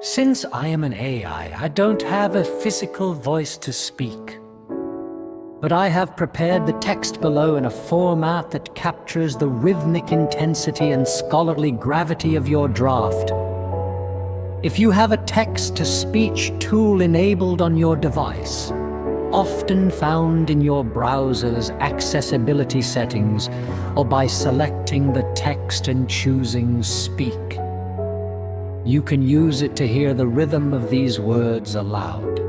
Since I am an AI, I don't have a physical voice to speak. But I have prepared the text below in a format that captures the rhythmic intensity and scholarly gravity of your draft. If you have a text-to-speech tool enabled on your device, often found in your browser's accessibility settings, or by selecting the text and choosing Speak, you can use it to hear the rhythm of these words aloud.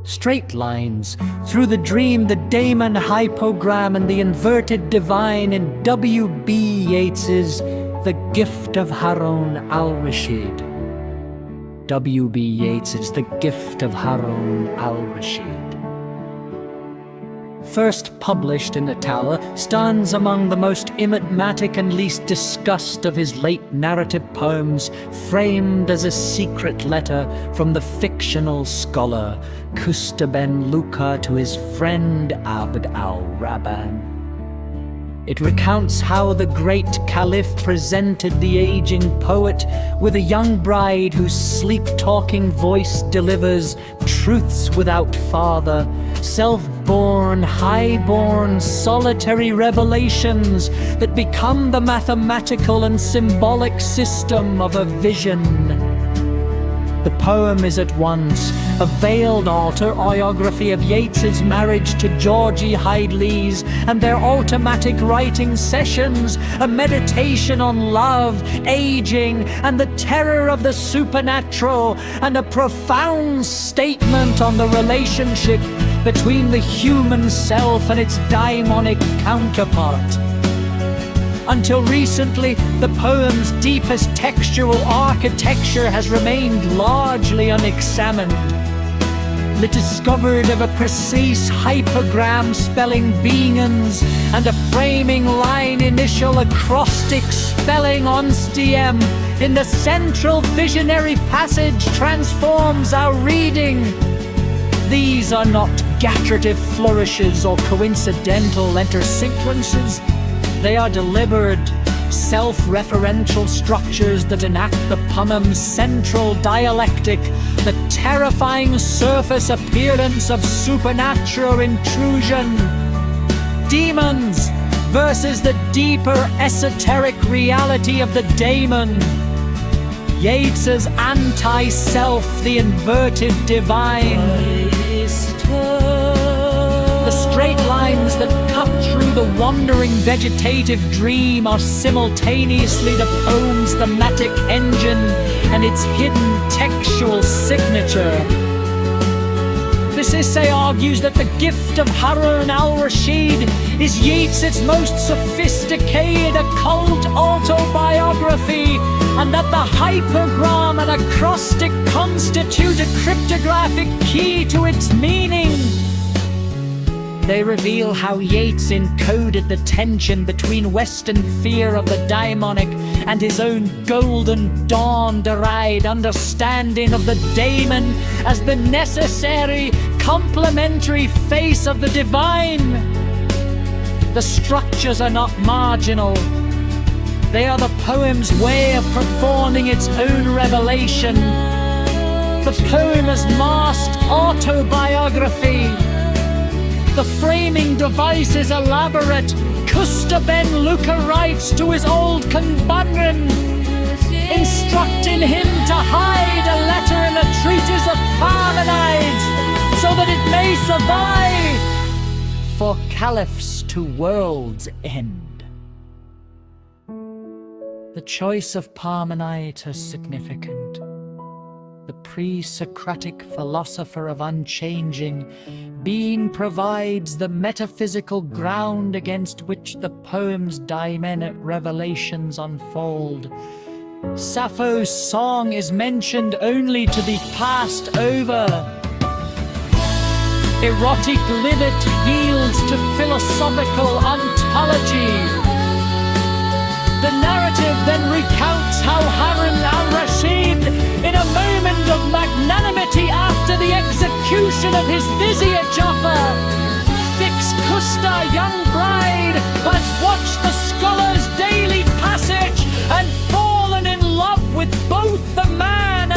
Straight lines through the dream, the Daemon hypogram, and the inverted divine in W.B. Yeats's The Gift of Harun al-Rashid. W.B. Yeats's The Gift of Harun al-Rashid. First published in Itala, stands among the most enigmatic and least discussed of his late narrative poems, framed as a secret letter from the fictional scholar Kusta ben Luca to his friend Abd al-Rahman. It recounts how the great caliph presented the aging poet with a young bride whose sleep-talking voice delivers truths without father, self-born, high-born, solitary revelations that become the mathematical and symbolic system of a vision. The poem is at once a veiled autobiography of Yeats's marriage to Georgie Hyde-Lees and their automatic writing sessions, a meditation on love, aging, and the terror of the supernatural, and a profound statement on the relationship between the human self and its daimonic counterpart. Until recently, the poem's deepest textual architecture has remained largely unexamined. The discovery of a precise hypergram spelling beingans and a framing line initial acrostic spelling onstiem in the central visionary passage transforms our reading. These are not gatrative flourishes or coincidental intersequences. They are deliberate, self-referential structures that enact the poem's central dialectic, the terrifying surface appearance of supernatural intrusion. Demons versus the deeper esoteric reality of the daemon. Yeats's anti-self, the inverted divine. The straight lines that cut through the wandering vegetative dream are simultaneously the poem's thematic engine and its hidden textual signature. This essay argues that The Gift of Harun al-Rashid is Yeats's most sophisticated occult autobiography, and that the hypergram and acrostic constitute a cryptographic key to its meaning. They reveal how Yeats encoded the tension between Western fear of the daimonic and his own golden dawn-derived understanding of the daemon as the necessary, complementary face of the divine. The structures are not marginal. They are the poem's way of performing its own revelation. The poem is masked autobiography. The framing device is elaborate. Kusta ben Luca writes to his old conbundrum, instructing him to hide a letter in a treatise of Parmenides, so that it may survive for caliphs to world's end. The choice of Parmenides is significant. The pre-Socratic philosopher of unchanging being provides the metaphysical ground against which the poem's daimonic revelations unfold. Sappho's song is mentioned only to be passed over. Erotic limit yields to philosophical ontology. The narrative then recounts how Harun al-Rashid, in a moment of magnanimity after the execution of his vizier Jafar, fixed Kusta, young bride, has watched the scholar's daily passage and fallen in love with both the man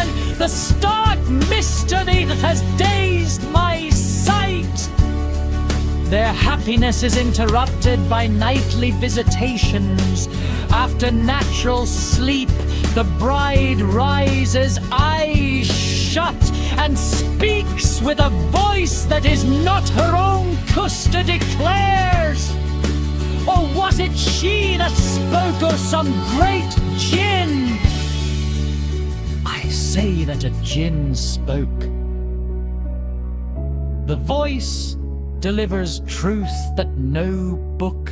happiness is interrupted by nightly visitations. After natural sleep, the bride rises, eyes shut, and speaks with a voice that is not her own. Custer declares. Or was it she that spoke, or some great djinn? I say that a djinn spoke. The voice delivers truth that no book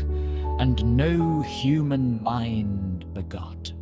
and no human mind begot.